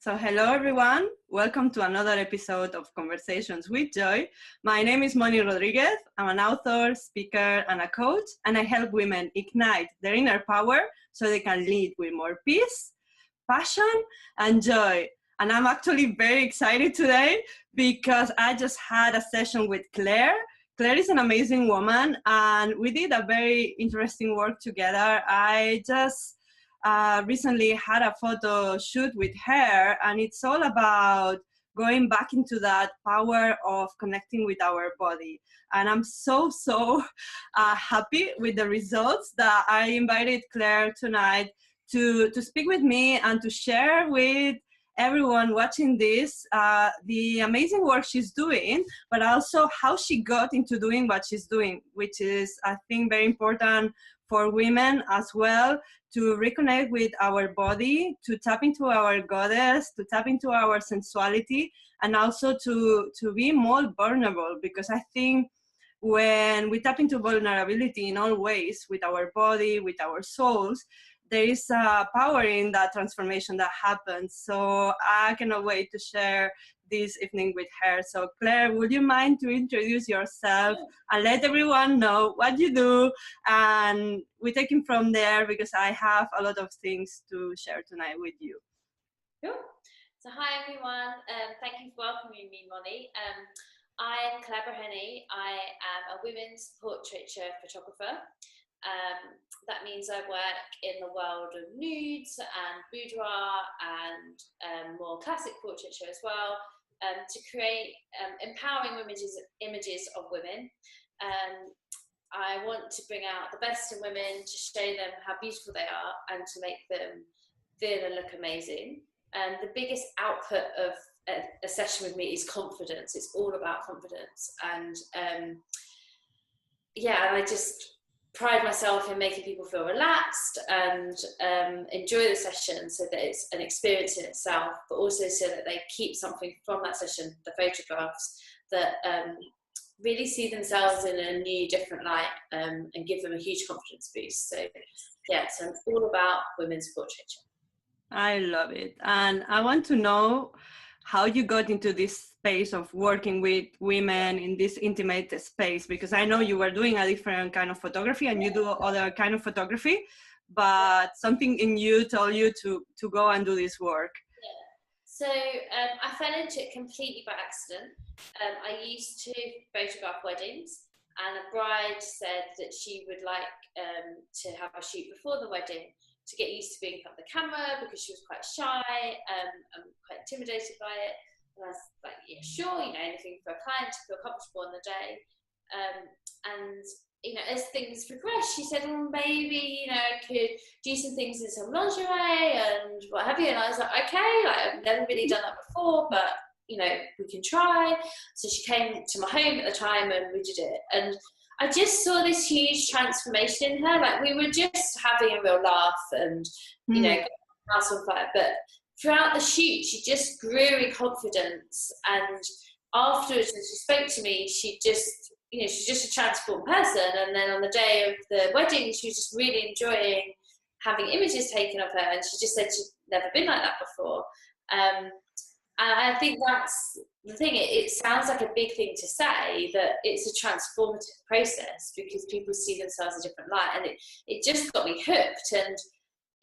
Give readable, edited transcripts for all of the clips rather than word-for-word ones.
So hello everyone, welcome to another episode of Conversations with Joy. My name is Moni Rodriguez. I'm an author, speaker, and a coach, and I help women ignite their inner power so they can lead with more peace, passion, and joy. And I'm actually very excited today because I just had a session with Claire. Claire is an amazing woman, and we did a very interesting work together. I just recently had a photo shoot with her, and it's all about going back into that power of connecting with our body. And I'm so happy with the results that I invited Claire tonight to speak with me and to share with everyone watching this the amazing work she's doing, but also how she got into doing what she's doing, which is, I think, very important for women as well, to reconnect with our body, to tap into our goddess, to tap into our sensuality, and also to be more vulnerable, because I think when we tap into vulnerability in all ways, with our body, with our souls, there is a power in that transformation that happens. So I cannot wait to share this evening with her. So Claire, would you mind to introduce yourself and let everyone know what you do? And we take it from there, because I have a lot of things to share tonight with you. Cool. So hi everyone, thank you for welcoming me, Moni. I'm Clare Breheny. I am a women's portraiture photographer. That means I work in the world of nudes and boudoir and more classic portraiture as well, to create empowering images of women. I want to bring out the best in women, to show them how beautiful they are, and to make them feel and look amazing. And the biggest output of a session with me is confidence. It's all about confidence. And I just pride myself in making people feel relaxed and enjoy the session, so that it's an experience in itself, but also so that they keep something from that session, the photographs, that really see themselves in a new, different light, and give them a huge confidence boost. So yeah, so I'm all about women's portraiture. I love it. And I want to know how you got into this space of working with women in this intimate space, because I know you were doing a different kind of photography and you do other kind of photography, but something in you told you to go and do this work. So I fell into it completely by accident. I used to photograph weddings, and a bride said that she would like to have a shoot before the wedding, to get used to being in front of the camera, because she was quite shy and quite intimidated by it. And I was like, yeah, sure, anything for a client to feel comfortable on the day. And as things progressed, she said, well, maybe, I could do some things in some lingerie and what have you. And I was like, okay, I've never really done that before, but, we can try. So she came to my home at the time and we did it. And I just saw this huge transformation in her. Like, we were just having a real laugh and, house on fire. But throughout the shoot, she just grew in confidence. And afterwards, when she spoke to me, she's just a transformed person. And then on the day of the wedding, she was just really enjoying having images taken of her. And she just said she'd never been like that before. And I think that's the thing. It sounds like a big thing to say, that it's a transformative process, because people see themselves in a different light. And it just got me hooked. And,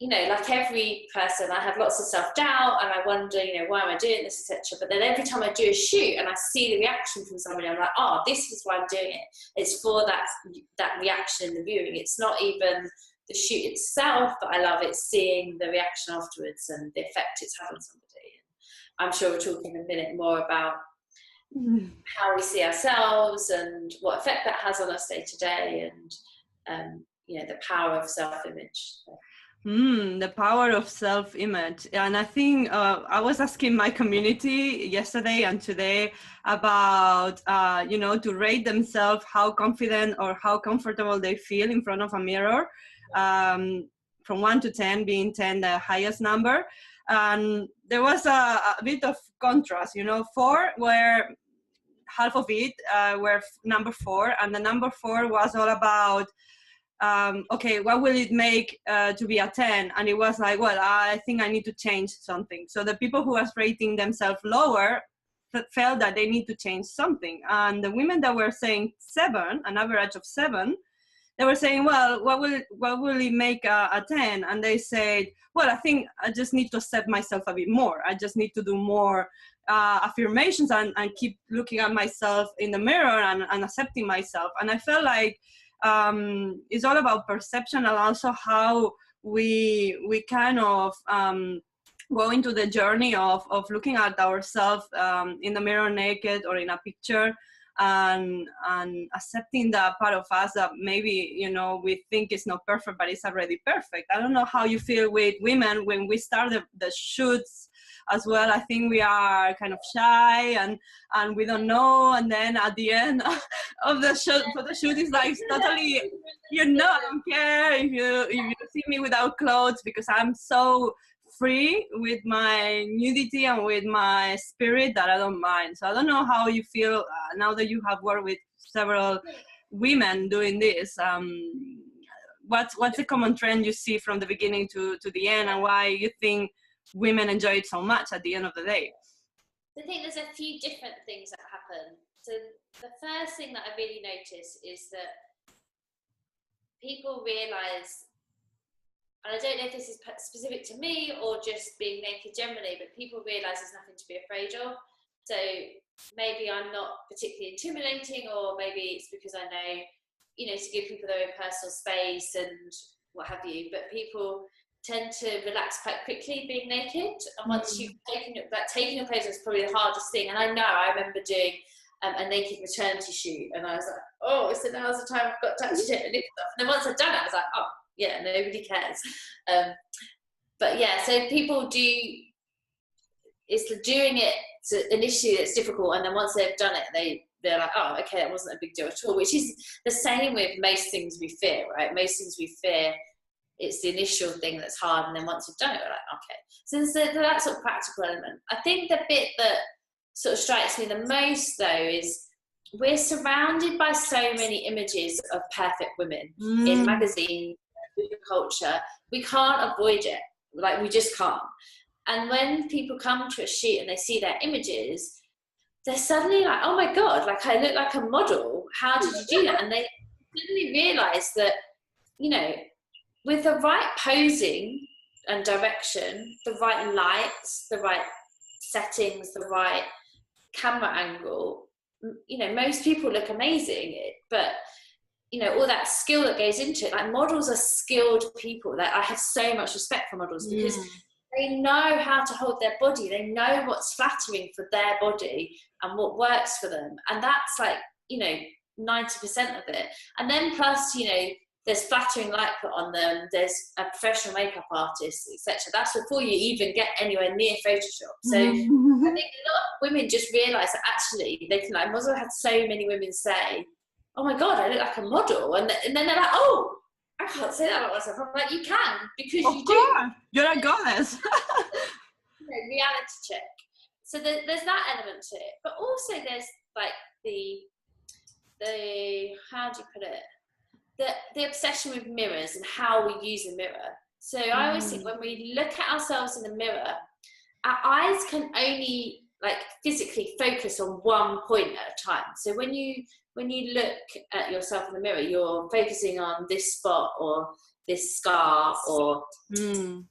like every person, I have lots of self-doubt, and I wonder, why am I doing this, etc. But then every time I do a shoot and I see the reaction from somebody, I'm like, oh, this is why I'm doing it. It's for that reaction in the viewing. It's not even the shoot itself that I love. It's seeing the reaction afterwards and the effect it's had on somebody. I'm sure we're talking in a minute more about how we see ourselves and what effect that has on us day to day, and the power of self-image. The power of self-image. And I think I was asking my community yesterday and today about, to rate themselves, how confident or how comfortable they feel in front of a mirror, from 1 to 10, being 10 the highest number. And there was a bit of contrast, 4 were half of it were number 4, and the number 4 was all about okay, what will it make to be a 10? And it was like, well, I think I need to change something. So the people who was rating themselves lower felt that they need to change something. And the women that were saying 7, an average of 7, they were saying, well, what will it make a 10? And they said, well, I think I just need to accept myself a bit more. I just need to do more affirmations and keep looking at myself in the mirror and accepting myself. And I felt like it's all about perception, and also how we kind of go into the journey of looking at ourselves in the mirror naked or in a picture, and accepting that part of us that maybe, you know, we think is not perfect, but it's already perfect. I don't know how you feel with women when we start the shoots as well. I think we are kind of shy and we don't know, and then at the end of the shoot, for the shoot, is like totally, you know, I don't care if you see me without clothes, because I'm so free with my nudity and with my spirit that I don't mind. So I don't know how you feel now that you have worked with several women doing this. What's the common trend you see from the beginning to the end, and why you think women enjoy it so much at the end of the day? I think there's a few different things that happen. So the first thing that I really notice is that people realise, and I don't know if this is specific to me or just being naked generally, but people realise there's nothing to be afraid of. So maybe I'm not particularly intimidating, or maybe it's because I know, you know, to give people their own personal space and what have you. But people tend to relax quite quickly being naked. And once you've taken your clothes is probably the hardest thing. And I remember doing a naked maternity shoot, and I was like, oh, so now's the time I've got to actually take the naked stuff. And then once I'd done it, I was like, oh, yeah, nobody cares. But yeah, so people do, it's doing it initially that's difficult, and then once they've done it, they're like, oh, okay, that wasn't a big deal at all, which is the same with most things we fear, right? Most things we fear, it's the initial thing that's hard, and then once you've done it, we're like, okay. So there's that sort of practical element. I think the bit that sort of strikes me the most, though, is we're surrounded by so many images of perfect women in magazines, culture. We can't avoid it. Like, we just can't. And when people come to a shoot and they see their images, they're suddenly like, oh my God, like I look like a model. How did you do that? And they suddenly realise that, you know, with the right posing and direction, the right lights, the right settings, the right camera angle, you know, most people look amazing. But you know, all that skill that goes into it, like models are skilled people. Like, I have so much respect for models because they know how to hold their body. They know what's flattering for their body and what works for them. And that's like, you know, 90% of it. And then plus, you know, there's flattering light put on them. There's a professional makeup artist, etc. That's before you even get anywhere near Photoshop. So I think a lot of women just realise that actually they can, like, I've had so many women say, oh my God, I look like a model. And then they're like, oh, I can't say that about myself. I'm like, you can, because of you course. do. You're a goddess. You know, reality check. So there's that element to it. But also there's like the how do you put it? The obsession with mirrors and how we use a mirror. So I always think when we look at ourselves in the mirror, our eyes can only like physically focus on one point at a time. So when you look at yourself in the mirror, you're focusing on this spot or this scar or you know,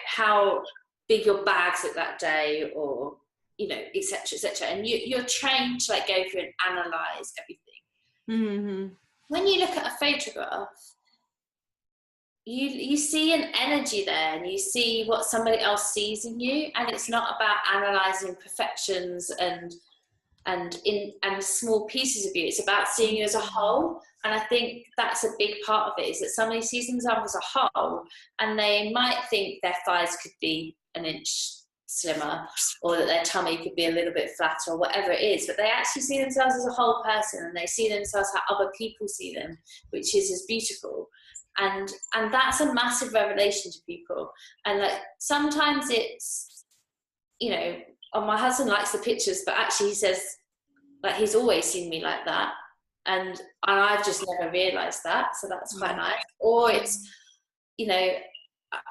how big your bags look that day, or, you know, etc. And you're trained to like go through and analyze everything. When you look at a photograph, you see an energy there, and you see what somebody else sees in you, and it's not about analysing perfections and small pieces of you. It's about seeing you as a whole. And I think that's a big part of it, is that somebody sees themselves as a whole, and they might think their thighs could be an inch slimmer, or that their tummy could be a little bit flatter, or whatever it is, but they actually see themselves as a whole person, and they see themselves how other people see them, which is as beautiful. And that's a massive revelation to people. And like sometimes it's, you know, oh, my husband likes the pictures, but actually he says, like, he's always seen me like that. and I've just never realised that, so that's quite nice. Or it's, you know,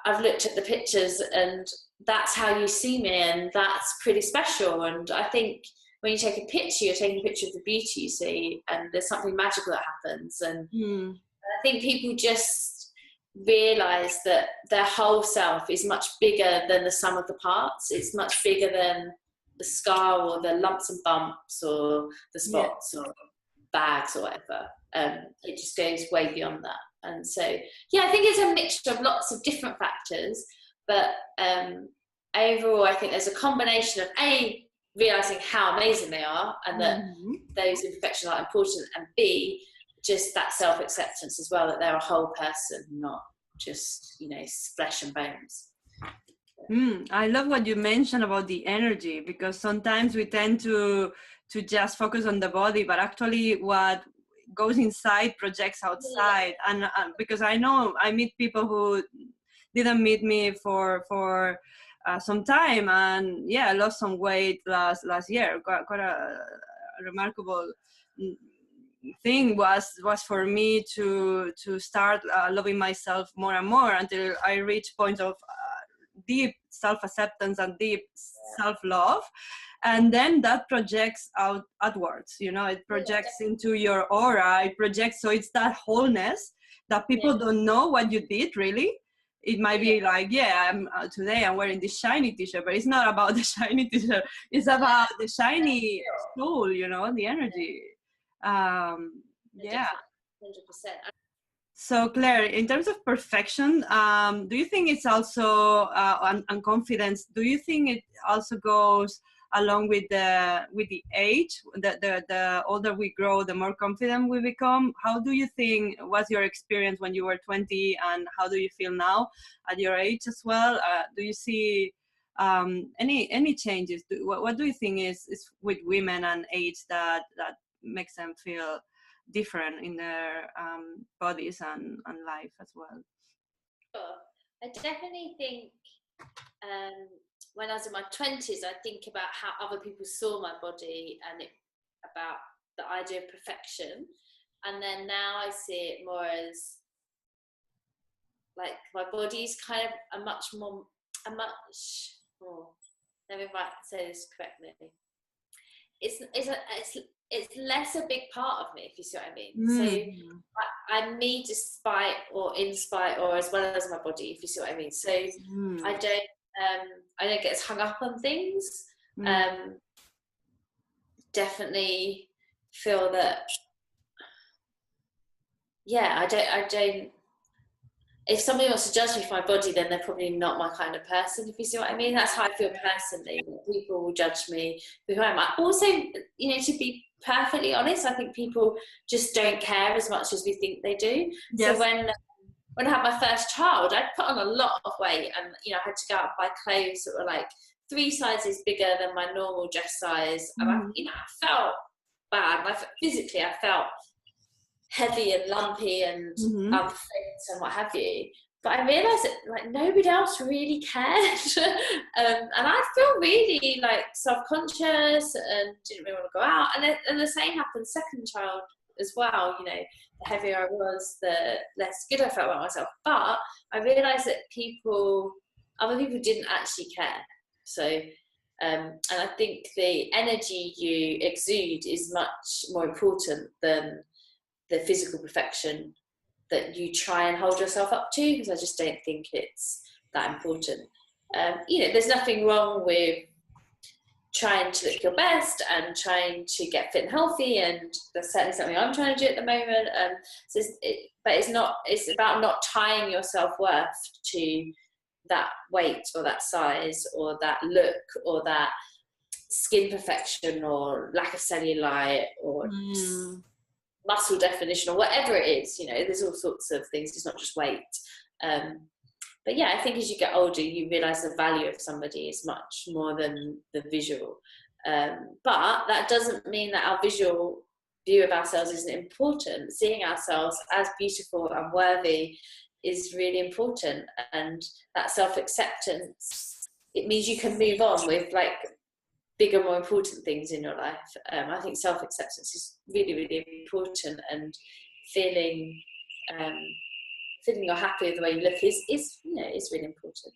I've looked at the pictures and that's how you see me, and that's pretty special. And I think when you take a picture, you're taking a picture of the beauty you see, and there's something magical that happens. And I think people just realise that their whole self is much bigger than the sum of the parts. It's much bigger than the scar or the lumps and bumps or the spots or bags or whatever. It just goes way beyond that. And so, I think it's a mixture of lots of different factors, but overall, I think there's a combination of A, realising how amazing they are and that those imperfections are important, and B, just that self-acceptance as well, that they're a whole person, not just, you know, flesh and bones. I love what you mentioned about the energy, because sometimes we tend to just focus on the body, but actually what goes inside projects outside. And because I know I meet people who didn't meet me for some time, and I lost some weight last year. Quite a remarkable thing was for me to start loving myself more and more, until I reached point of deep self-acceptance and deep self-love, and then that projects outwards. You know, it projects into your aura. It projects, so it's that wholeness that people don't know what you did really. It might be like, today I'm wearing this shiny t-shirt, but it's not about the shiny t-shirt. It's about the shiny soul, you know, the energy. 100%. So Claire, in terms of perfection, do you think it's also and confidence? Do you think it also goes along with the age? The older we grow, the more confident we become. How do you think was your experience when you were 20, and how do you feel now at your age as well? Do you see any changes? What do you think is with women and age that makes them feel different in their bodies and life as well? Sure. I definitely think when I was in my 20s, I think about how other people saw my body and about the idea of perfection. And then now I see it more as like my body's kind of let me say this correctly. It's less a big part of me, if you see what I mean. So I'm me despite or in spite or as well as my body, if you see what I mean. So I don't get as hung up on things. Definitely feel that I don't if somebody wants to judge me for my body, then they're probably not my kind of person, if you see what I mean. That's how I feel personally. People will judge me for who I am. Also, you know, to be perfectly honest, I think people just don't care as much as we think they do. Yes. So when I had my first child, I put on a lot of weight, and you know, I had to go out and buy clothes that were like 3 sizes bigger than my normal dress size, and I felt bad. Physically, I felt heavy and lumpy and unfit and what have you. But I realised that like nobody else really cared, and I feel really like self-conscious and didn't really want to go out. And the same happened second child as well. You know, the heavier I was, the less good I felt about myself. But I realised that other people didn't actually care. So, and I think the energy you exude is much more important than the physical perfection that you try and hold yourself up to, because I just don't think it's that important. You know, there's nothing wrong with trying to look your best and trying to get fit and healthy, and that's certainly something I'm trying to do at the moment. But it's about not tying your self-worth to that weight or that size or that look or that skin perfection or lack of cellulite or muscle definition or whatever it is. You know, there's all sorts of things. It's not just weight. But yeah, I think as you get older, you realise the value of somebody is much more than the visual. But that doesn't mean that our visual view of ourselves isn't important. Seeing ourselves as beautiful and worthy is really important. And that self-acceptance, it means you can move on with like bigger, more important things in your life. I think self-acceptance is really, really important, and feeling you're happy with the way you look is is really important.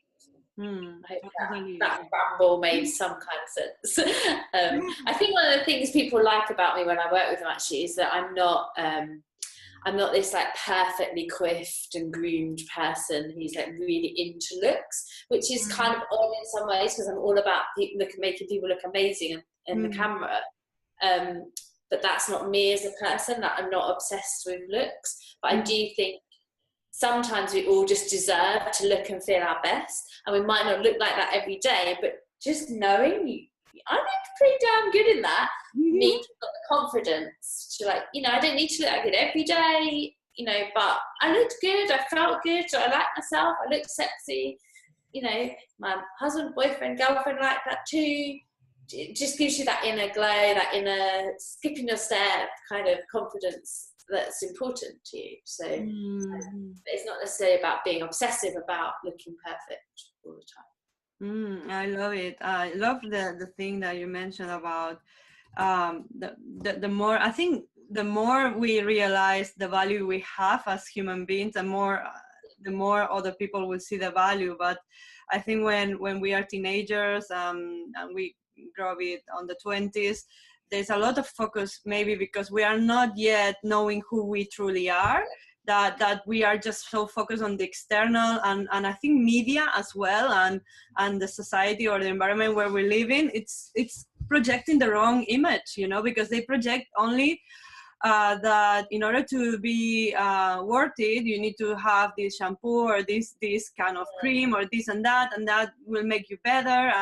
I hope that ramble made some kind of sense. I think one of the things people like about me when I work with them actually is that I'm not this like perfectly coiffed and groomed person who's like really into looks, which is kind of odd in some ways because I'm all about making people look amazing in the camera. But that's not me as a person. That I'm not obsessed with looks, but I do think sometimes we all just deserve to look and feel our best, and we might not look like that every day, but just knowing I look pretty damn good in that means I've got the confidence to I don't need to look that good every day, but I looked good, I felt good, I liked myself, I looked sexy, my husband, boyfriend, girlfriend liked that too. It just gives you that inner glow, that inner skipping your step kind of confidence that's important to you. So it's not necessarily about being obsessive about looking perfect all the time. I love it. I love the thing that you mentioned about the more, I think the more we realize the value we have as human beings, the more other people will see the value. But I think when we are teenagers and we grow it on the 20s, there's a lot of focus, maybe because we are not yet knowing who we truly are, that we are just so focused on the external, and I think media as well, and the society or the environment where we live in, it's projecting the wrong image, because they project only that in order to be worth it, you need to have this shampoo or this kind of cream or this and that will make you better.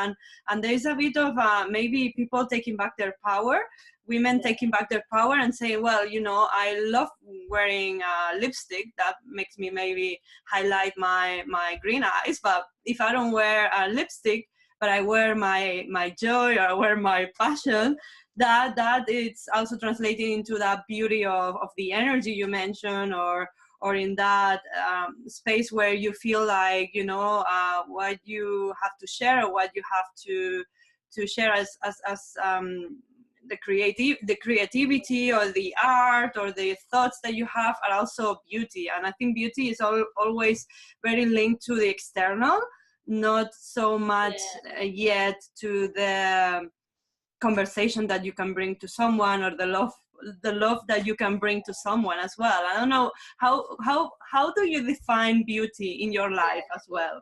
And there's a bit of maybe people taking back their power, women taking back their power and saying, well, I love wearing lipstick. That makes me maybe highlight my green eyes. But if I don't wear a lipstick, but I wear my joy or I wear my passion, that it's also translating into that beauty of the energy you mentioned, or in that space where you feel like what you have to share, or what you have to share as the creativity or the art or the thoughts that you have are also beauty. And I think beauty is always very linked to the external, not so much yet to the conversation that you can bring to someone, or the love that you can bring to someone as well. I don't know, how do you define beauty in your life as well?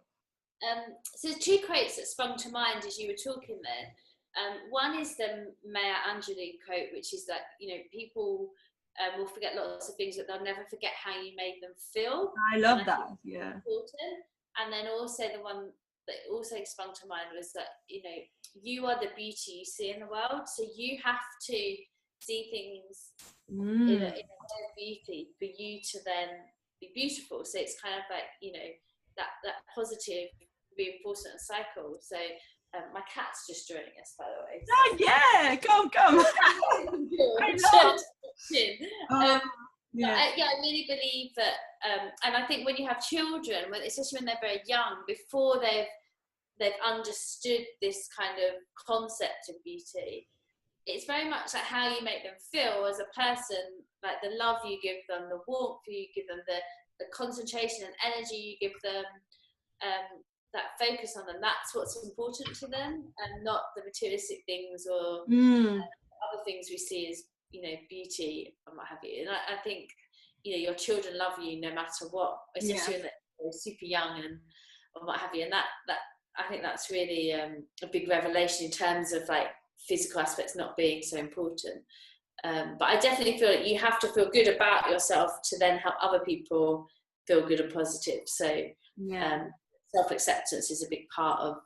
So two quotes that sprung to mind as you were talking then. One is the Maya Angelou quote, which is that people will forget lots of things, but they'll never forget how you made them feel. I love that. Yeah. Important. And then also the one that also sprung to mind was that you are the beauty you see in the world, so you have to see things in a way of beauty for you to then be beautiful. So it's kind of like that positive reinforcement cycle. So my cat's just joining us, by the way. So. Oh yeah, come. I really believe that, and I think when you have children, especially when they're very young, before they've understood this kind of concept of beauty, it's very much like how you make them feel as a person, like the love you give them, the warmth you give them, the concentration and energy you give them, that focus on them. That's what's important to them, and not the materialistic things or other things we see as beauty and what have you. And I think your children love you no matter what, especially when they're super young and what have you. And that I think that's really a big revelation in terms of like physical aspects not being so important. But I definitely feel that you have to feel good about yourself to then help other people feel good and positive. So self-acceptance is a big part of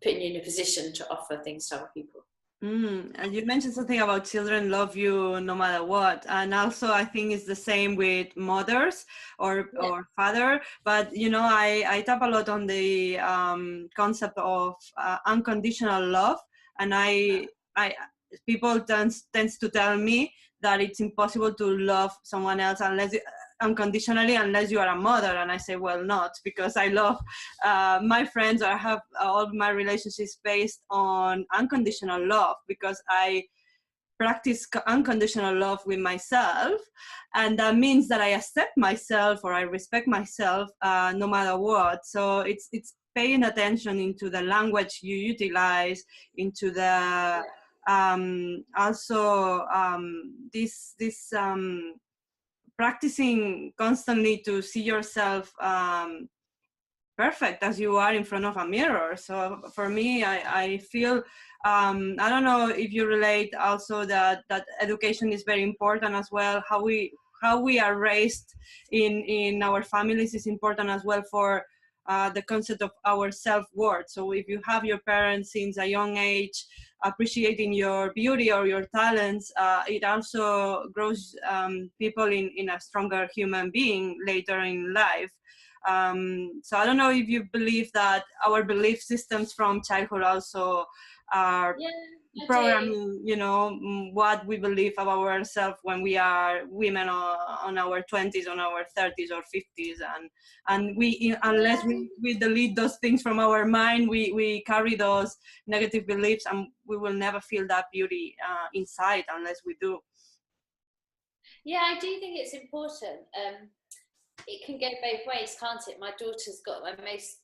putting you in a position to offer things to other people. And you mentioned something about children love you no matter what, and also I think it's the same with mothers or father. But I tap a lot on the concept of unconditional love, and I people tends to tell me that it's impossible to love someone else unless unconditionally unless you are a mother. And I say, well, not, because I love my friends, or I have all my relationships based on unconditional love, because I practice unconditional love with myself, and that means that I accept myself, or I respect myself, no matter what. So it's paying attention into the language you utilize, into the also this practicing constantly to see yourself perfect as you are in front of a mirror. So for me, I feel I don't know if you relate also that education is very important as well. How we are raised in our families is important as well for the concept of our self-worth. So if you have your parents since a young age appreciating your beauty or your talents, it also grows people in a stronger human being later in life. So I don't know if you believe that our belief systems from childhood also are programming, you know, what we believe about ourselves when we are women on our 20s, on our 30s or 50s, and we, unless we delete those things from our mind, we carry those negative beliefs, and we will never feel that beauty inside unless we do. Yeah, I do think it's important. It can go both ways, can't it? My daughter's got my most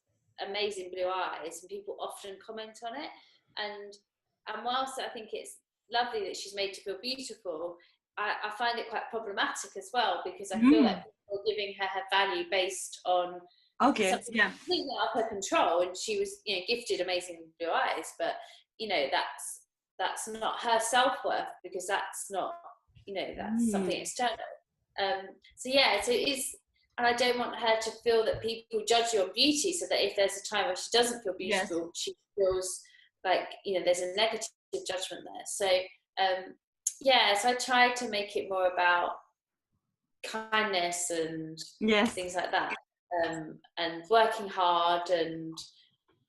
amazing blue eyes, and people often comment on it. And whilst I think it's lovely that she's made to feel beautiful, I find it quite problematic as well, because I feel like people are giving her value based on something completely out of her control. And she was, you know, gifted amazing blue eyes, but you know, that's not her self-worth, because that's not, you know, that's something external. So it is. And I don't want her to feel that people judge your beauty, so that if there's a time when she doesn't feel beautiful, she feels like, you know, there's a negative judgment there. So, so I try to make it more about kindness and things like that, and working hard and,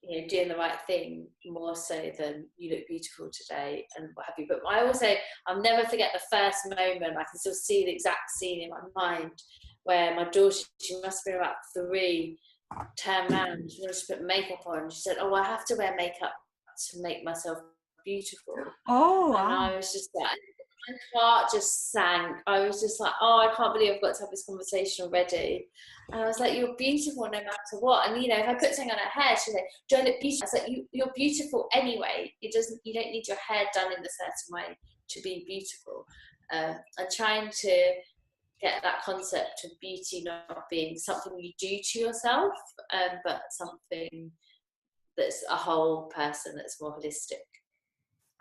you know, doing the right thing more so than you look beautiful today and what have you. But I'll never forget the first moment. I can still see the exact scene in my mind, where my daughter, she must have been about 3, turned around, she wanted to put makeup on. She said, "Oh, I have to wear makeup to make myself beautiful." Oh, wow. And I was just like, my heart just sank. I was just like, oh, I can't believe I've got to have this conversation already. And I was like, you're beautiful no matter what. And, you know, if I put something on her hair, she's like, do I look beautiful? I was like, you're beautiful anyway. You don't need your hair done in a certain way to be beautiful. I'm trying to get that concept of beauty not being something you do to yourself, but something that's a whole person, that's more holistic.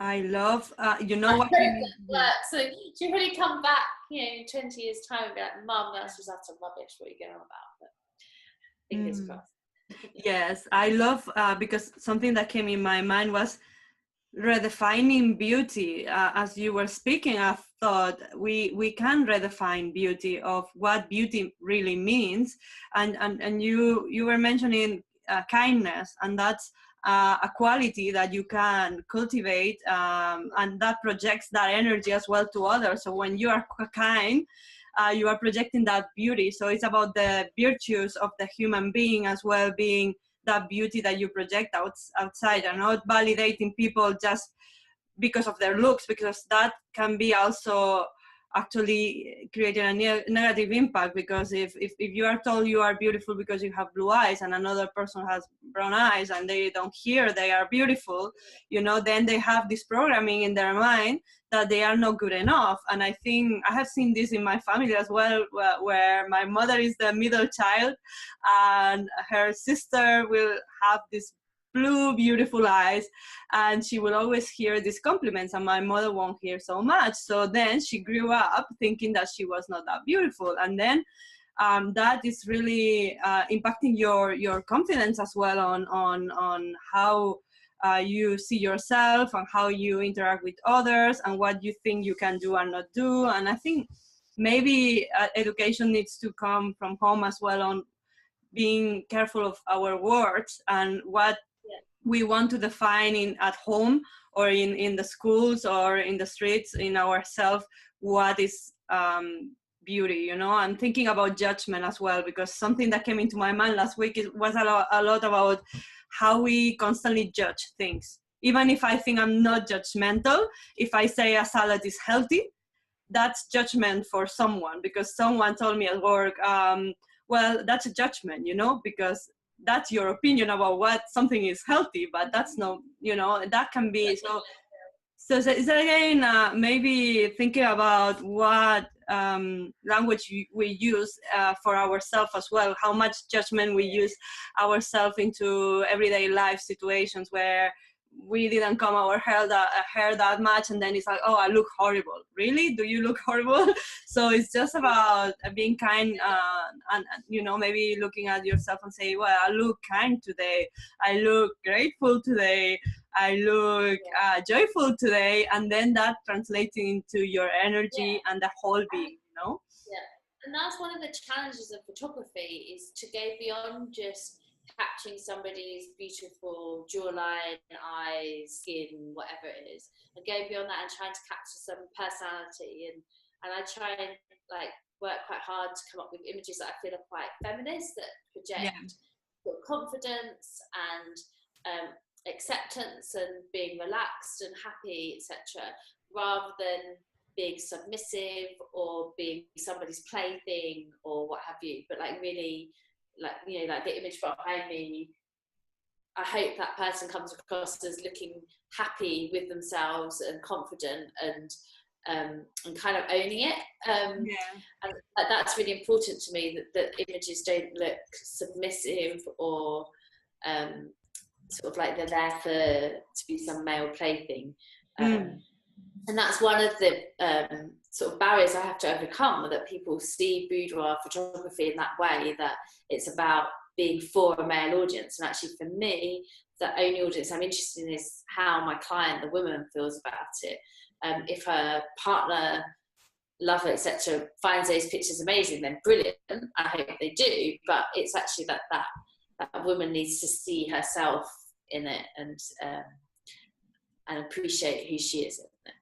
I love, you know what? So she'll probably come back, you know, in 20 years' time and be like, Mum, that's just utter rubbish, what are you going on about? But fingers crossed. Yes, I love, because something that came in my mind was redefining beauty. As you were speaking, I thought we can redefine beauty, of what beauty really means, and you were mentioning kindness, and that's a quality that you can cultivate, and that projects that energy as well to others. So when you are kind, you are projecting that beauty. So it's about the virtues of the human being as well, being that beauty that you project outside, and not validating people just because of their looks, because that can be also actually creating a negative impact. Because if you are told you are beautiful because you have blue eyes, and another person has brown eyes, and they don't hear they are beautiful, you know, then they have this programming in their mind that they are not good enough. And I think I have seen this in my family as well, where my mother is the middle child, and her sister will have this blue beautiful eyes, and she will always hear these compliments, and my mother won't hear so much. So then she grew up thinking that she was not that beautiful, and then that is really impacting your confidence as well on how you see yourself, and how you interact with others, and what you think you can do and not do. And I think maybe education needs to come from home as well, on being careful of our words and what we want to define at home, or in the schools, or in the streets, in ourselves, what is beauty, you know. I'm thinking about judgment as well, because something that came into my mind last week was a lot about how we constantly judge things. Even if I think I'm not judgmental, if I say a salad is healthy, that's judgment for someone, because someone told me at work, well, that's a judgment, you know, because that's your opinion about what something is healthy, but that's not, you know, that can be. So is that again, maybe thinking about what language we use for ourselves as well, how much judgment we use ourselves into everyday life situations where we didn't comb our hair that much, and then it's like, oh, I look horrible. Really? Do you look horrible? So it's just about being kind, and you know, maybe looking at yourself and say, well, I look kind today, I look grateful today, I look joyful today, and then that translating into your energy and the whole being, you know? Yeah, and that's one of the challenges of photography, is to go beyond just capturing somebody's beautiful jawline, eyes, skin, whatever it is, and go beyond that and trying to capture some personality. And I try and like work quite hard to come up with images that I feel are quite feminist, that project confidence and acceptance and being relaxed and happy, etc., rather than being submissive or being somebody's plaything or what have you. But like really, like, you know, like the image behind me, I hope that person comes across as looking happy with themselves and confident and kind of owning it. And that's really important to me, that images don't look submissive or sort of like they're there to be some male plaything. And that's one of the sort of barriers I have to overcome, that people see boudoir photography in that way, that it's about being for a male audience. And actually for me, the only audience I'm interested in is how my client, the woman, feels about it. If her partner, lover, etc., finds those pictures amazing, then brilliant, I hope they do. But it's actually that woman needs to see herself in it and appreciate who she is in it.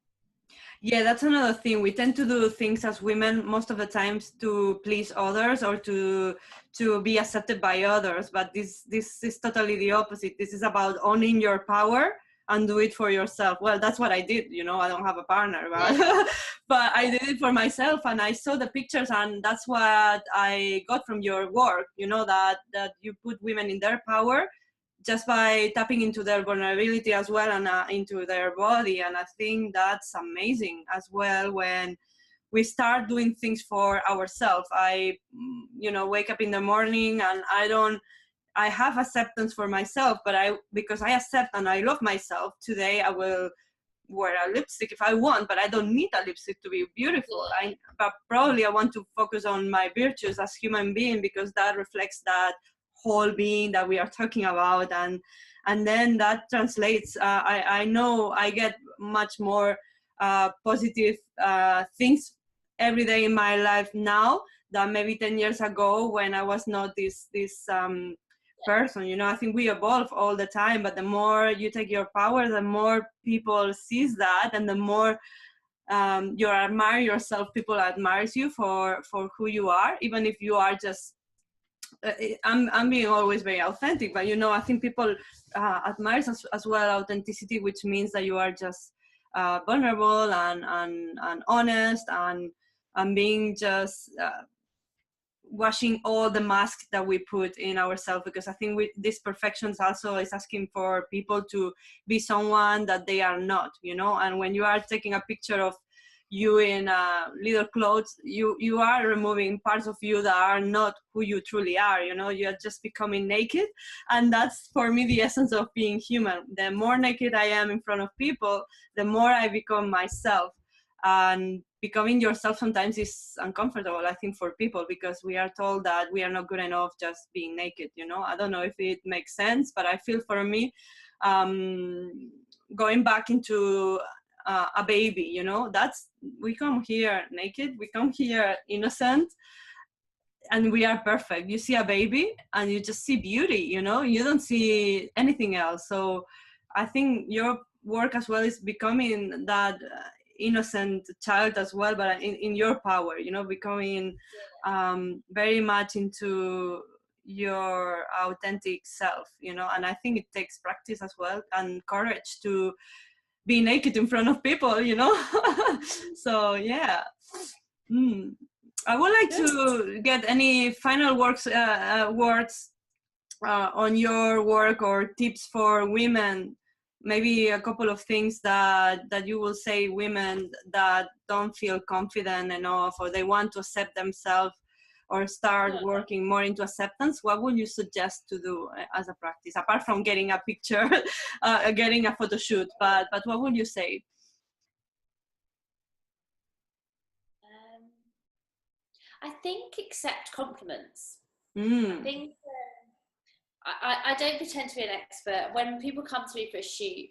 Yeah, that's another thing. We tend to do things as women most of the times to please others or to be accepted by others. But this is totally the opposite. This is about owning your power and do it for yourself. Well, that's what I did. You know, I don't have a partner, but but I did it for myself, and I saw the pictures, and that's what I got from your work. You know, that you put women in their power just by tapping into their vulnerability as well, and into their body. And I think that's amazing as well when we start doing things for ourselves. I, you know, wake up in the morning and I have acceptance for myself, but because I accept and I love myself, today I will wear a lipstick if I want, but I don't need a lipstick to be beautiful. But probably I want to focus on my virtues as human being, because that reflects that whole being that we are talking about, and then that translates. I know I get much more positive things every day in my life now than maybe 10 years ago, when I was not this person. You know, I think we evolve all the time, but the more you take your power, the more people sees that, and the more you admire yourself, people admires you for who you are, even if you are just I'm being always very authentic, but you know, I think people admire as well authenticity, which means that you are just vulnerable and honest and being just washing all the masks that we put in ourselves, because I think this perfections also is asking for people to be someone that they are not, you know. And when you are taking a picture of you in little clothes, you are removing parts of you that are not who you truly are, you know. You're just becoming naked, and that's for me the essence of being human. The more naked I am in front of people, the more I become myself. And becoming yourself sometimes is uncomfortable, I think, for people, because we are told that we are not good enough just being naked, you know. I don't know if it makes sense, but I feel for me, going back into a baby, you know, we come here naked, we come here innocent, and we are perfect. You see a baby and you just see beauty, you know, you don't see anything else. So I think your work as well is becoming that innocent child as well, but in your power, you know, becoming very much into your authentic self, you know. And I think it takes practice as well and courage to be naked in front of people, you know. So yeah. I would like to get any final words on your work, or tips for women, maybe a couple of things that you will say women that don't feel confident enough, or they want to accept themselves or start working more into acceptance. What would you suggest to do as a practice, apart from getting a picture, getting a photo shoot? But what would you say? I think accept compliments. I think I don't pretend to be an expert. When people come to me for a shoot,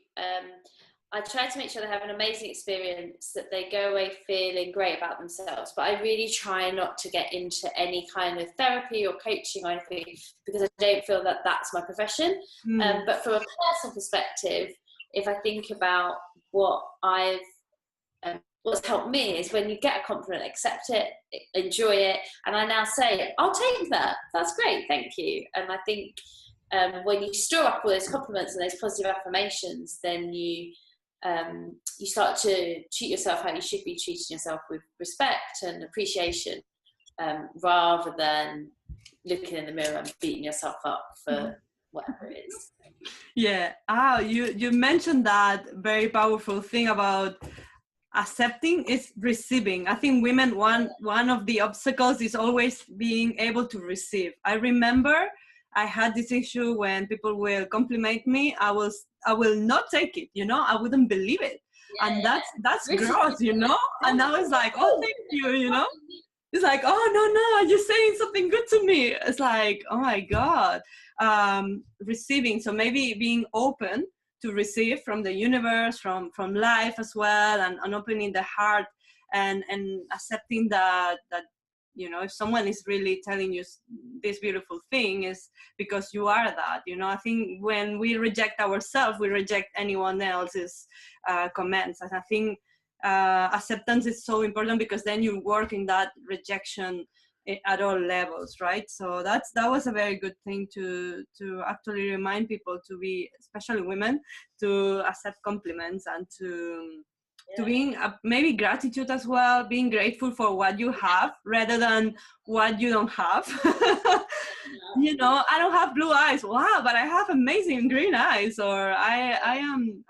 I try to make sure they have an amazing experience, that they go away feeling great about themselves. But I really try not to get into any kind of therapy or coaching or anything, because I don't feel that that's my profession. But from a personal perspective, if I think about what what's helped me is when you get a compliment, accept it, enjoy it. And I now say, I'll take that. That's great. Thank you. And I think when you store up all those compliments and those positive affirmations, then you start to treat yourself how you should be treating yourself, with respect and appreciation, rather than looking in the mirror and beating yourself up for whatever it is. Yeah. You mentioned that very powerful thing about accepting is receiving. I think women, one of the obstacles is always being able to receive. I remember I had this issue when people will compliment me. I will not take it, you know. I wouldn't believe it. And that's gross, you know. And I was like, oh, thank you, you know. It's like, oh no, you're saying something good to me. It's like, oh my God. Receiving. So maybe being open to receive from the universe, from life as well, and opening the heart, and accepting that you know, if someone is really telling you this beautiful thing, is because you are that, you know. I think when we reject ourselves, we reject anyone else's comments. And I think acceptance is so important, because then you work in that rejection at all levels, right? So that was a very good thing to actually remind people to be, especially women, to accept compliments, and to being maybe gratitude as well, being grateful for what you have rather than what you don't have. You know, I don't have blue eyes, wow, but I have amazing green eyes, or I am,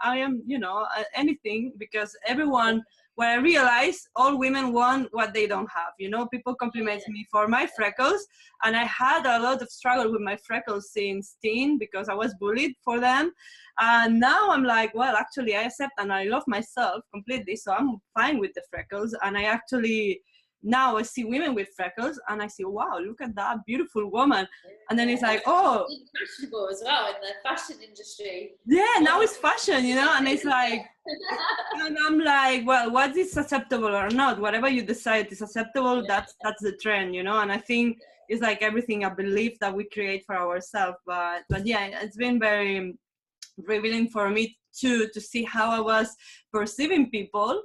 you know, anything, because everyone, what I realized, all women want what they don't have. You know, people compliment me for my freckles, and I had a lot of struggle with my freckles since teen, because I was bullied for them. And now I'm like, well, actually I accept and I love myself completely, so I'm fine with the freckles. And I actually, now I see women with freckles and I see, wow, look at that beautiful woman. And then it's like, oh, it's fashionable as well in the fashion industry. Yeah, now it's fashion, you know. And it's like, and I'm like, well, what is acceptable or not? Whatever you decide is acceptable, that's the trend, you know. And I think it's like everything, a belief that we create for ourselves. But yeah, it's been very revealing for me too, to see how I was perceiving people.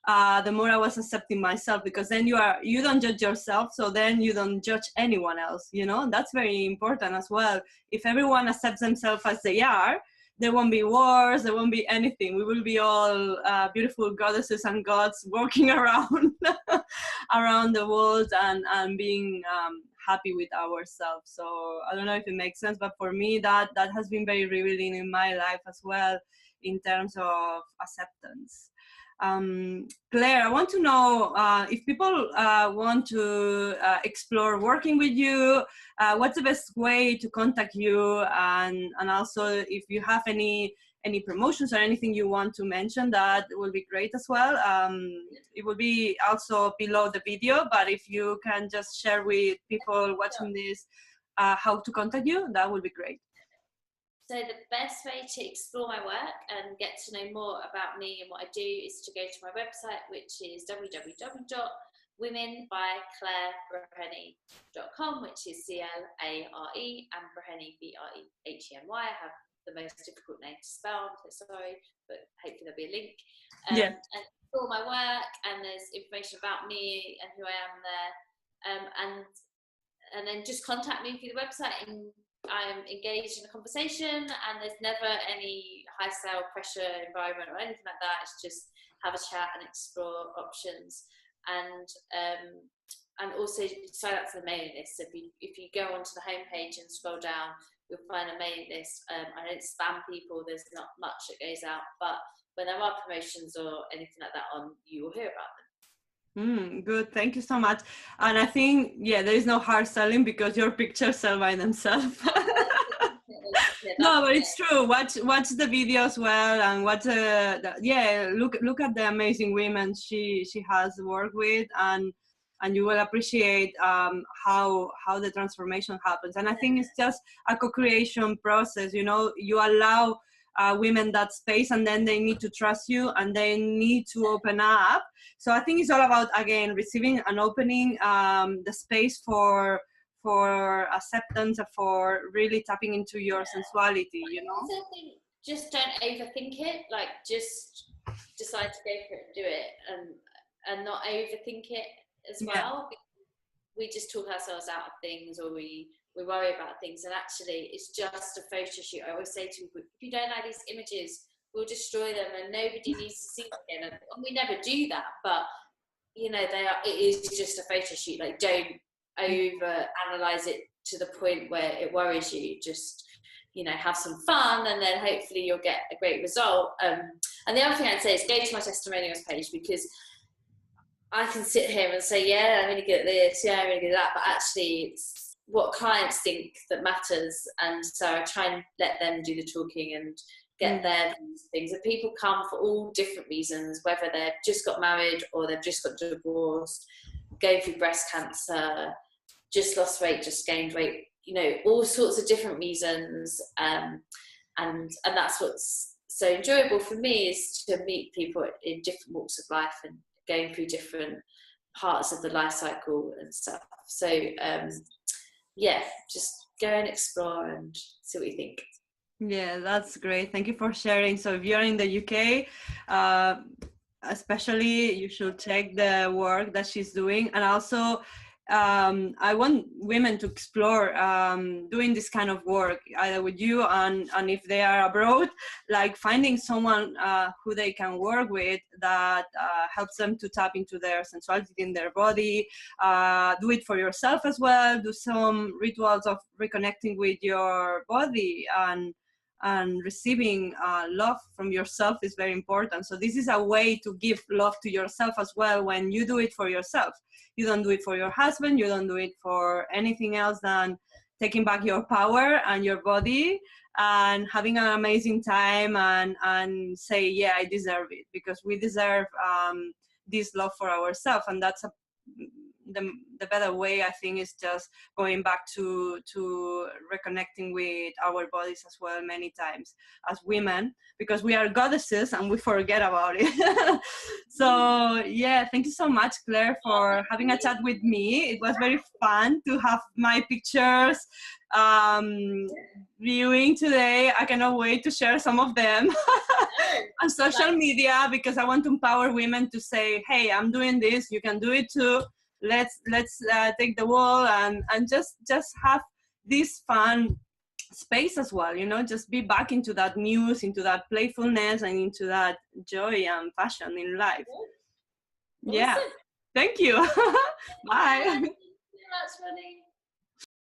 The more I was accepting myself, because then you don't judge yourself, so then you don't judge anyone else, you know. That's very important as well. If everyone accepts themselves as they are, there won't be wars, there won't be anything. We will be all beautiful goddesses and gods walking around around the world, and being happy with ourselves. So I don't know if it makes sense, but for me that has been very revealing in my life as well, in terms of acceptance. Claire, I want to know if people want to explore working with you, what's the best way to contact you, and also if you have any promotions or anything you want to mention, that will be great as well. It will be also below the video, but if you can just share with people watching this how to contact you, that would be great. So the best way to explore my work and get to know more about me and what I do is to go to my website, which is www.womenbyclarebreheny.com, which is CLARE and Breheny, BREHENY. I have the most difficult name to spell, I'm so sorry, but hopefully there'll be a link. Yeah. And all my work, and there's information about me and who I am there. And then just contact me through the website, and I'm engaged in a conversation, and there's never any high sale pressure environment or anything like that. It's just have a chat and explore options. And also sign up to the mailing list. So if you go onto the homepage and scroll down, you'll find a mailing list. I don't spam people, there's not much that goes out, but when there are promotions or anything like that on, you will hear about them. Good, thank you so much. And I think, yeah, there is no hard selling because your pictures sell by themselves. No, but it's true. Watch the videos well, and watch look at the amazing women she has worked with, and you will appreciate how the transformation happens. And I think it's just a co-creation process. You know, you allow women that space, and then they need to trust you, and they need to open up. So I think it's all about, again, receiving and opening the space for acceptance, for really tapping into your sensuality, you know? I think just don't overthink it. Like, just decide to go for it and do it, and not overthink it as well. We just talk ourselves out of things, or we worry about things, and actually it's just a photo shoot. I always say to people, if you don't like these images, we'll destroy them, and nobody needs to see them again. And we never do that, but you know, it is just a photo shoot. Like, don't over analyze it to the point where it worries you. Just, you know, have some fun, and then hopefully you'll get a great result. And the other thing I'd say is go to my testimonials page, because I can sit here and say, yeah, I'm really good at this, yeah, I'm really good at that, but actually it's what clients think that matters. And so I try and let them do the talking and get their things. And people come for all different reasons, whether they've just got married or they've just got divorced, going through breast cancer, just lost weight, just gained weight, you know, all sorts of different reasons. And that's what's so enjoyable for me, is to meet people in different walks of life and going through different parts of the life cycle and stuff. So just go and explore and see what you think. Yeah, that's great. Thank you for sharing. So if you're in the UK, especially, you should check the work that she's doing. And also, I want women to explore doing this kind of work, either with you, and if they are abroad, like finding someone who they can work with that helps them to tap into their sensuality in their body. Do it for yourself as well. Do some rituals of reconnecting with your body, and receiving love from yourself is very important. So this is a way to give love to yourself as well when you do it for yourself. You don't do it for your husband, you don't do it for anything else than taking back your power and your body and having an amazing time, and say, yeah, I deserve it, because we deserve this love for ourselves. And that's the better way, I think, is just going back to reconnecting with our bodies as well, many times as women, because we are goddesses and we forget about it. So yeah, thank you so much, Claire, for having a chat with me. It was very fun to have my pictures viewing today. I cannot wait to share some of them on social media, because I want to empower women to say, hey, I'm doing this, you can do it too. Let's take the wall and just have this fun space as well, you know, just be back into that news, into that playfulness, and into that joy and passion in life. Awesome. Yeah, thank you. Bye. Thank you so much, Ronnie.